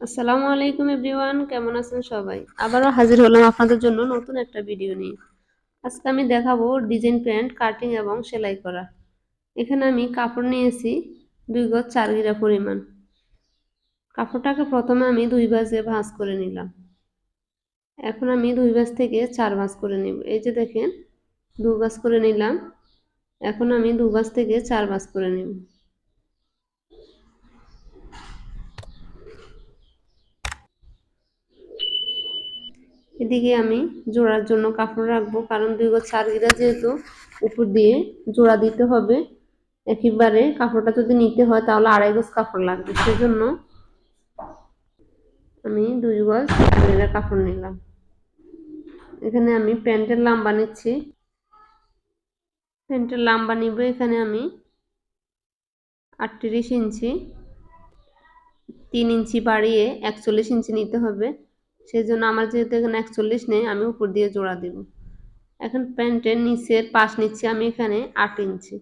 আসসালামু আলাইকুম এভরিওয়ান, কেমন আছেন সবাই? আবারও হাজির হলাম আপনাদের জন্য নতুন একটা ভিডিও নিয়ে। আজকে আমি দেখাবো ডিজাইন প্যান্ট কাটিং এবং সেলাই করা। এখানে আমি কাপড় নিয়েছি 2 গজ 4 গিরা পরিমাণ। কাপড়টাকে প্রথমে আমি 2 ভাঁজে ভাঁজ করে নিলাম। এখন আমি 2 ভাঁজ থেকে 4 ভাঁজ করে নিব। এই যে দেখেন 2 ভাঁজ করে নিলাম। এখন আমি 2 ভাঁজ থেকে 4 ভাঁজ করে নিব। এদিকে আমি জোড়ার জন্য কাপড় রাখবো, কারণ 2 গজ 4 গিরা যেহেতু উপর দিয়ে জোড়া দিতে হবে। একেবারে কাপড়টা যদি নিতে হয় তাহলে 2.5 গজ কাপড় লাগবে, সেজন্য আমি 2 গজ 4 গিরা কাপড় নিলাম। এখানে আমি প্যান্টের লম্বা নিচ্ছি। প্যান্টের লম্বা নিব এখানে আমি 38 ইঞ্চি। 3 ইঞ্চি বাড়িয়ে 41 ইঞ্চি নিতে হবে। সেজন্য আমার যেহেতু এখানে 41 নেই, আমি উপর দিয়ে জোড়া দেব। এখন প্যান্টের নিচের পাশ নিচ্ছি আমি এখানে 8 ইঞ্চি।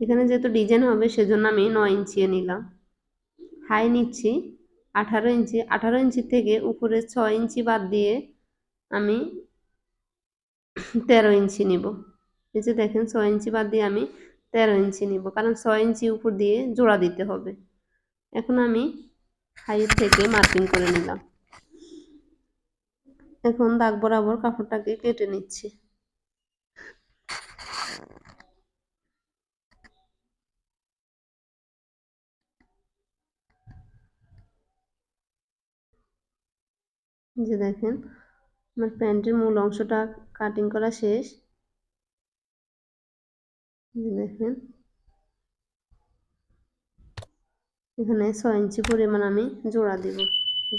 এখানে যেহেতু ডিজাইন হবে সেজন্য আমি 9 ইঞ্চি নিলাম। হাই নিচ্ছি 18 ইঞ্চি। 18 ইঞ্চি থেকে উপরে 6 ইঞ্চি বাদ দিয়ে আমি 13 ইঞ্চি নিব। এই যে দেখেন 6 ইঞ্চি বাদ দিয়ে আমি 13 ইঞ্চি নিব, কারণ 6 ইঞ্চি উপর দিয়ে জোড়া দিতে হবে। এখন আমি হাইয়ের থেকে মার্কিং করে নিলাম। এখন দাগ বরাবর কাপড়টাকে কেটে নিচ্ছি। যে দেখেন আমার প্যান্টের মূল অংশটা কাটিং করা শেষ। দেখেন এখানে 6 ইঞ্চি পরিমাণ আমি জোড়া দিব।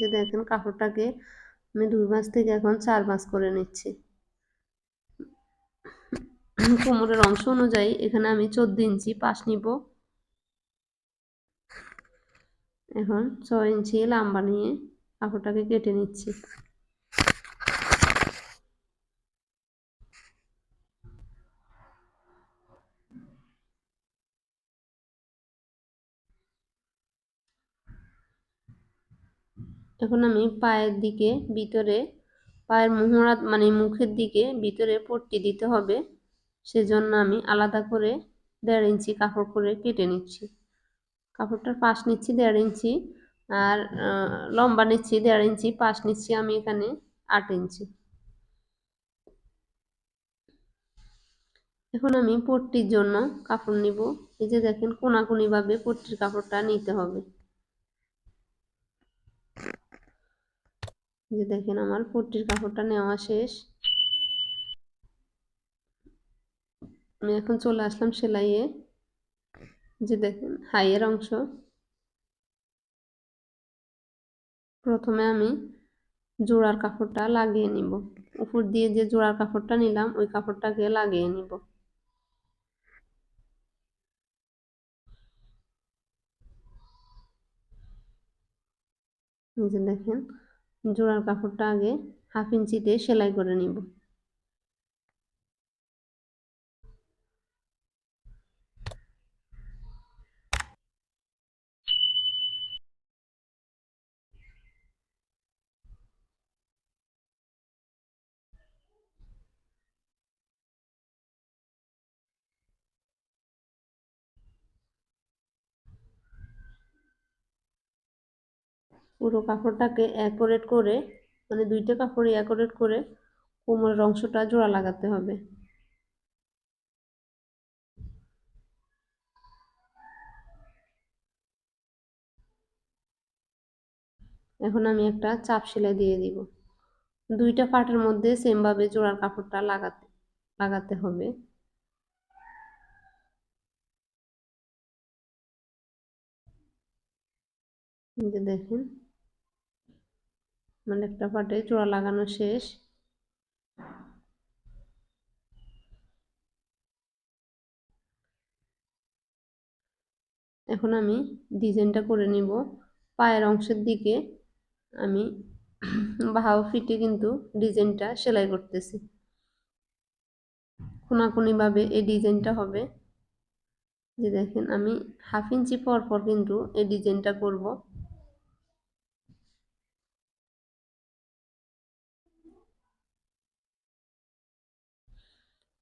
যে দেখেন কাপড়টাকে আমি 2 ভাঁজ থেকে এখন 4 ভাঁজ করে নিচ্ছি। কোমরের অংশ অনুযায়ী এখানে আমি 14 ইঞ্চি পাশ নিব। এখন 6 ইঞ্চি লম্বা নিয়ে কাপড়টাকে কেটে নিচ্ছি। এখন আমি পায়ের দিকে ভিতরে, পায়ের মোহরা মানে মুখের দিকে ভিতরে পট্টি দিতে হবে, সেজন্য আমি আলাদা করে 1.5 ইঞ্চি কাপড় করে কেটে নিচ্ছি। কাপড়টার পাশ নিচ্ছি 1.5 ইঞ্চি, আর লম্বা নিচ্ছি 1.5 ইঞ্চি, পাশ নিচ্ছি আমি এখানে 8 ইঞ্চি। এখন আমি পট্টির জন্য কাপড় নিব। এই যে দেখেন কোনাকুনি ভাবে পট্টির কাপড়টা নিতে হবে। যে দেখেন আমার পট্টির কাপড়টা নেওয়া শেষ। আমি এখন চলে আসলাম সেলাইয়ে। যে দেখেন হাইয়ের অংশ প্রথমে আমি জোড়ার কাপড়টা লাগিয়ে নিব। উপর দিয়ে যে জোড়ার কাপড়টা নিলাম ওই কাপড়টাকে লাগিয়ে নিব। এই যে দেখেন জোড়ার কাপড়টা আগে 1/2 ইঞ্চিতে সেলাই করে নিব। পুরো কাপড়টাকে অ্যাকুরেট করে, মানে 2টা কাপড়ই অ্যাকুরেট করে কোমরের অংশটা জোড়া লাগাতে হবে। এখন আমি একটা চাপ সেলাই দিয়ে দিব। 2টা পার্টের মধ্যে সেম ভাবে জোড়ার কাপড়টা লাগাতে হবে। এই যে দেখেন মানে একটা পার্টে জোড়া লাগানো শেষ। এখন আমি ডিজাইনটা করে নিব। পায়ের অংশের দিকে আমি বাহু ফিটে কিন্তু ডিজাইনটা সেলাই করতেছি। কোনাকুনি ভাবে এই ডিজাইনটা হবে। যে দেখেন আমি 1/2 ইঞ্চি পর পর কিন্তু এই ডিজাইনটা করব।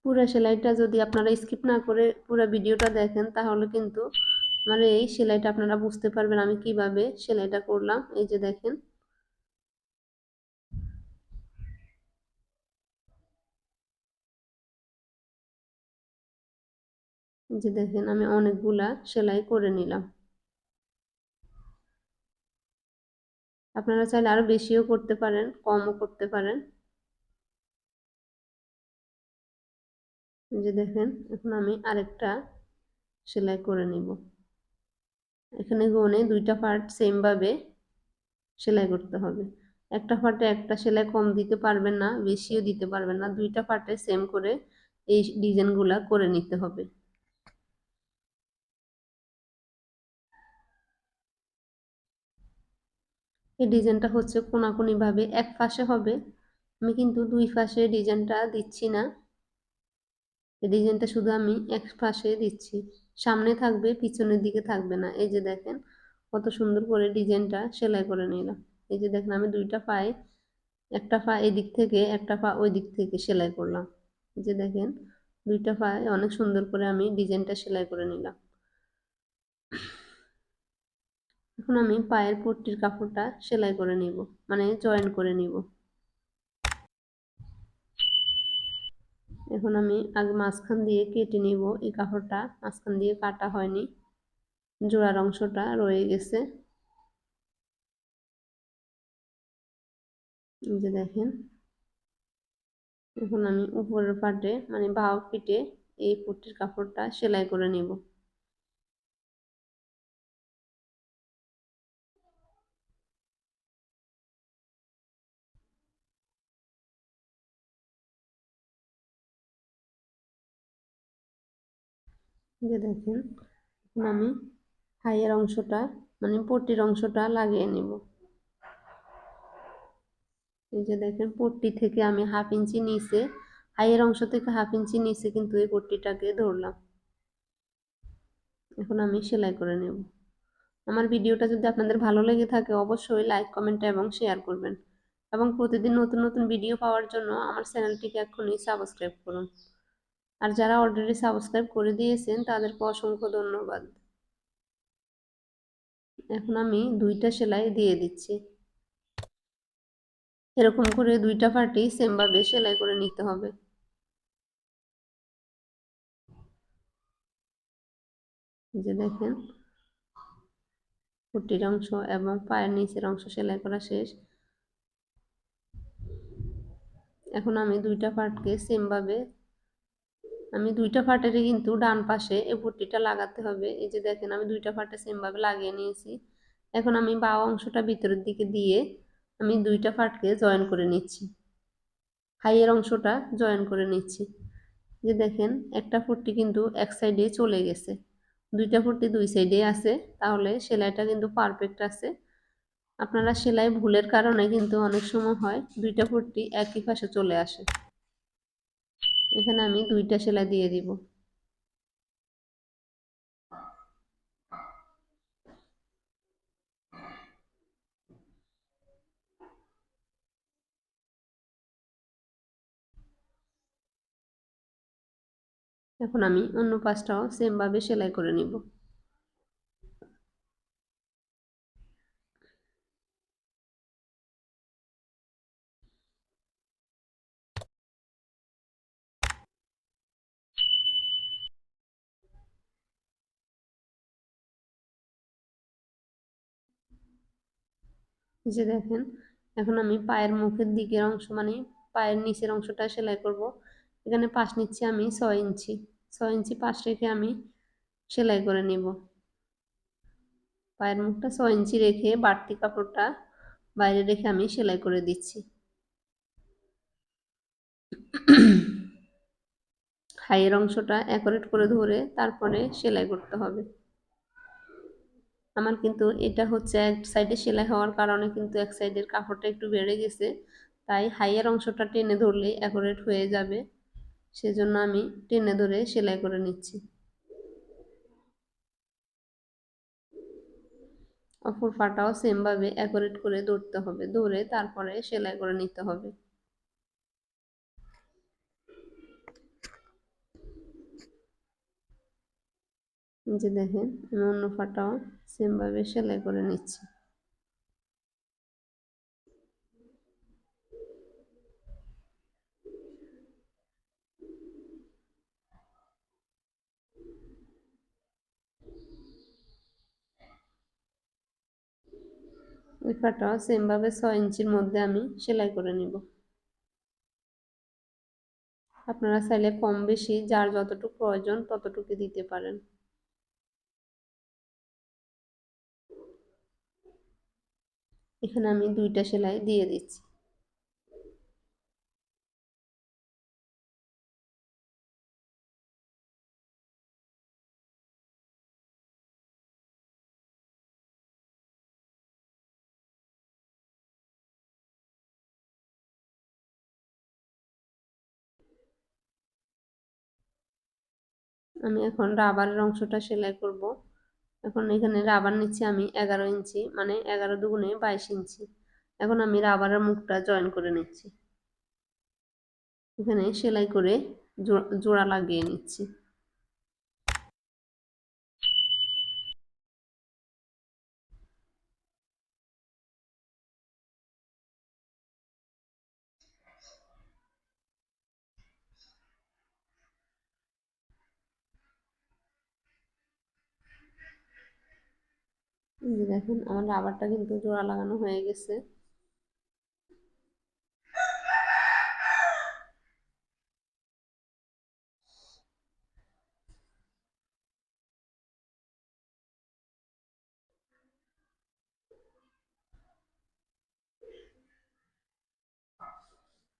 পুরো সেলাইটা যদি আপনারা স্কিপ না করে পুরো ভিডিওটা দেখেন তাহলে কিন্তু মানে এই সেলাইটা আপনারা বুঝতে পারবেন আমি কিভাবে সেলাইটা করলাম। এই যে দেখেন, এই যে দেখেন আমি অনেকগুলা সেলাই করে নিলাম। আপনারা চাইলে আরো বেশিও করতে পারেন, কমও করতে পারেন। এই যে দেখেন এখন আমি আরেকটা সেলাই করে নিব। এখানে গনে দুইটা পার্ট সেম ভাবে সেলাই করতে হবে। একটা পার্টে একটা সেলাই কম দিতে পারবেন না, বেশিও দিতে পারবেন না, দুইটা পার্টে সেম করে এই ডিজাইনগুলা করে নিতে হবে। এই ডিজাইনটা হচ্ছে কোনাকুনি ভাবে এক পাশে হবে, আমি কিন্তু দুই পাশে ডিজাইনটা দিচ্ছি না। এই ডিজাইনটা শুধু আমি এক পাশে দিচ্ছি, সামনে থাকবে পিছনের দিকে থাকবে না। এই যে দেখেন কত সুন্দর করে ডিজাইনটা সেলাই করে নিলাম। এই যে দেখেন আমি দুইটা পায়ে, একটা পা এদিক থেকে একটা পা ওই দিক থেকে সেলাই করলাম। এই যে দেখেন দুইটা পায়ে অনেক সুন্দর করে আমি ডিজাইনটা সেলাই করে নিলাম। এখন আমি পায়ের পট্টির কাপড়টা সেলাই করে নিব, মানে জয়েন করে নিব। এখন আমি আগে মাঝখান দিয়ে কেটে নিব, এই কাপড়টা মাঝখান দিয়ে কাটা হয়নি, জোড়ার অংশটা রয়ে গেছে। এই যে দেখেন এখন আমি উপরের পাটে মানে বাহু পিঠে এই পট্টির কাপড়টা সেলাই করে নিব। যে দেখেন এখন আমি হাইয়ের অংশটা মানে পট্টির অংশটা লাগিয়ে নিব। এই যে দেখেন পট্টি থেকে আমি হাফ ইঞ্চি নিচে, হাইয়ের অংশ থেকে হাফ ইঞ্চি নিচে কিন্তু এই পট্টিটাকে ধরলাম। এখন আমি সেলাই করে নেব। আমার ভিডিওটা যদি আপনাদের ভালো লেগে থাকে অবশ্যই লাইক কমেন্ট এবং শেয়ার করবেন, এবং প্রতিদিন নতুন নতুন ভিডিও পাওয়ার জন্য আমার চ্যানেলটিকে এখনই সাবস্ক্রাইব করুন। আর যারা অলরেডি সাবস্ক্রাইব করে দিয়েছেন তাদেরকে অসংখ্য ধন্যবাদ। এখন আমি দুইটা সেলাই দিয়ে দিচ্ছি, এরকম করে দুইটা পার্টি সেম ভাবে সেলাই করে নিতে হবে। যে দেখেন পট্টির অংশ এবং পায়ের নিচের অংশ সেলাই করা শেষ। এখন আমি দুইটা পার্টকে সেম ভাবে, আমি দুইটা পার্টেরই কিন্তু ডান পাশে এই পট্টিটা লাগাতে হবে। এই যে দেখেন আমি দুইটা পার্টে সেম ভাবে লাগিয়ে নিয়েছি। এখন আমি বাউ অংশটা ভিতরের দিকে দিয়ে আমি দুইটা পার্টকে জয়েন করে নিচ্ছি, হাইয়ের অংশটা জয়েন করে নিচ্ছি। যে দেখেন একটা পট্টি কিন্তু এক সাইডে চলে গেছে, দুইটা পট্টি দুই সাইডে আছে, তাহলে সেলাইটা কিন্তু পারফেক্ট আছে। আপনারা সেলাই ভুলের কারণে কিন্তু অনেক সময় হয় দুইটা পট্টি একই পাশে চলে আসে। এখানে আমি দুইটা সেলাই দিয়ে দিব। এখন আমি অন্য পাশটাও সেম ভাবে সেলাই করে নিব। যে দেখেন এখন আমি পায়ের মুখের দিকের অংশ মানে পায়ের নিচের অংশটা সেলাই করব। এখানে পাশ নিচ্ছি আমি 6 ইঞ্চি, 6 ইঞ্চি পাশ রেখে আমি সেলাই করে নিব। পায়ের মুখটা 6 ইঞ্চি রেখে বাড়তি কাপড়টা বাইরে রেখে আমি সেলাই করে দিচ্ছি। হাইয়ের অংশটা অ্যাকুরেট করে ধরে তারপরে সেলাই করতে হবে। আমার কিন্তু এটা হচ্ছে এক সাইডে সেলাই হওয়ার কারণে কিন্তু এক সাইডের কাপড়টা একটু বেড়ে গেছে, তাই হাইয়ের অংশটা টেনে ধরলেই অ্যাকুরেট হয়ে যাবে, সেজন্য আমি টেনে ধরে সেলাই করে নিচ্ছি। অপর পাটাও সেম ভাবে অ্যাকুরেট করে ধরতে হবে, ধরে তারপরে সেলাই করে নিতে হবে। এই যে দেখেন আমি অন্য পাটাও সেমভাবে সেলাই করে নিচ্ছি। ওই পাটাও সেমভাবে 6 ইঞ্চির মধ্যে আমি সেলাই করে নিব। আপনারা চাইলে কম বেশি যার যতটুকু প্রয়োজন ততটুকু দিতে পারেন। এখানে আমি 2টা সেলাই দিয়ে দিচ্ছি। আমি এখন রাবারের অংশটা সেলাই করব। এখন এখানে রাবার নিচ্ছি আমি 11 ইঞ্চি, মানে 11 দুগুণে 22 ইঞ্চি। এখন আমি রাবারের মুখটা জয়েন করে নিচ্ছি। এখানে সেলাই করে জোড়া লাগিয়ে নিচ্ছি। এই যে দেখেন আমার রাবারটা কিন্তু জোড়া লাগানো হয়ে গেছে।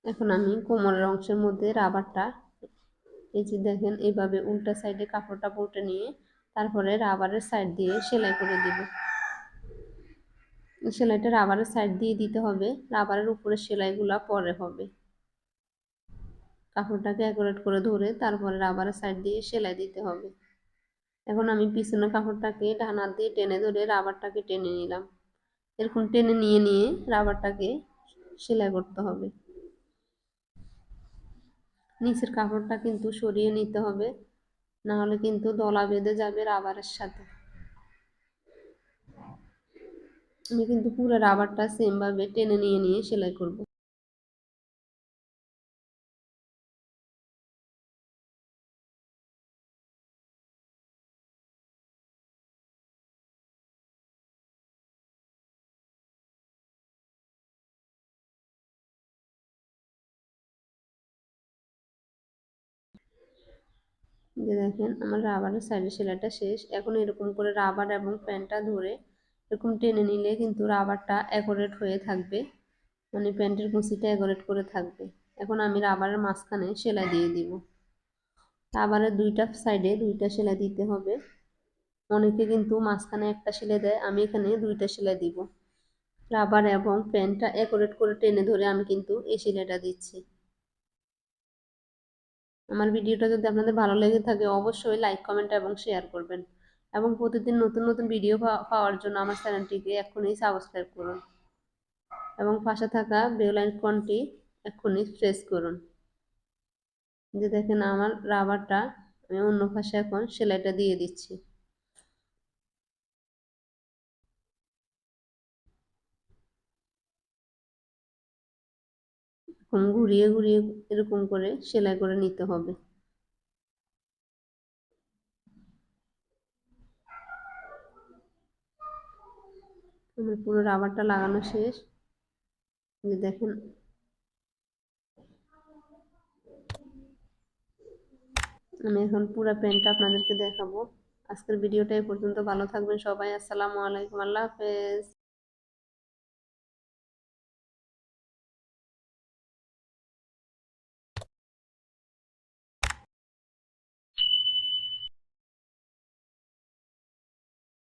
এখন আমি কোমরের অংশের মধ্যে রাবারটা, এই যে দেখেন এইভাবে উল্টা সাইডে কাপড়টা পলটে নিয়ে তারপরে রাবারের সাইড দিয়ে সেলাই করে দিব। সেলাইটা রাবারের সাইড দিয়ে দিতে হবে, রাবারের উপরে সেলাইগুলা পরে হবে। কাপড়টাকে অ্যাকুরেট করে ধরে তারপরে রাবারের সাইড দিয়ে সেলাই দিতে হবে। এখন আমি পিছনের কাপড়টাকে ডান হাত দিয়ে টেনে ধরে রাবারটাকে টেনে নিলাম। এরকম টেনে নিয়ে নিয়ে রাবারটাকে সেলাই করতে হবে। নিচের কাপড়টা কিন্তু সরিয়ে নিতে হবে, না হলে কিন্তু দলা বেঁধে যাবে রাবারের সাথে। আমি কিন্তু পুরো রাবারটা সেম ভাবে টেনে নিয়ে নিয়ে সেলাই করব। যে দেখেন আমার রাবারের সাইডে সেলাইটা শেষ। এখন এরকম করে রাবার এবং প্যান্টটা ধরে এরকম টেনে নিলে কিন্তু রাবারটা অ্যাকুরেট হয়ে থাকবে, মানে প্যান্টের কুচিটা অ্যাকুরেট করে থাকবে। এখন আমি রাবারের মাঝখানে সেলাই দিয়ে দিব। রাবারের দুইটা সাইডে 2টা সেলাই দিতে হবে। অনেকে কিন্তু মাঝখানে একটা সেলাই দেয়, আমি এখানে 2টা সেলাই দিব। রাবার এবং প্যান্টটা অ্যাকুরেট করে টেনে ধরে আমি কিন্তু এই সেলাইটা দিচ্ছি। আমার ভিডিওটা যদি আপনাদের ভালো লেগে থাকে অবশ্যই লাইক, কমেন্ট এবং শেয়ার করবেন, এবং প্রতিদিন নতুন নতুন ভিডিও পাওয়ার জন্য আমার চ্যানেলটিকে এখনই সাবস্ক্রাইব করুন এবং পাশে থাকা বেল আইকনটি এখনই প্রেস করুন। যে দেখেন আমার রাবারটা আমি অন্য পাশে এখন সেলাইটা দিয়ে দিচ্ছি। এরকম ঘুরিয়ে ঘুরিয়ে এরকম করে সেলাই করে নিতে হবে। আমার পুরো রাবারটা লাগানো শেষ। যে দেখেন আমি এখন পুরো প্যান্টটা আপনাদেরকে দেখাবো। আজকের ভিডিওটা এই পর্যন্ত, ভালো থাকবেন সবাই। আসসালামু আলাইকুম, আল্লাহ হাফেজ।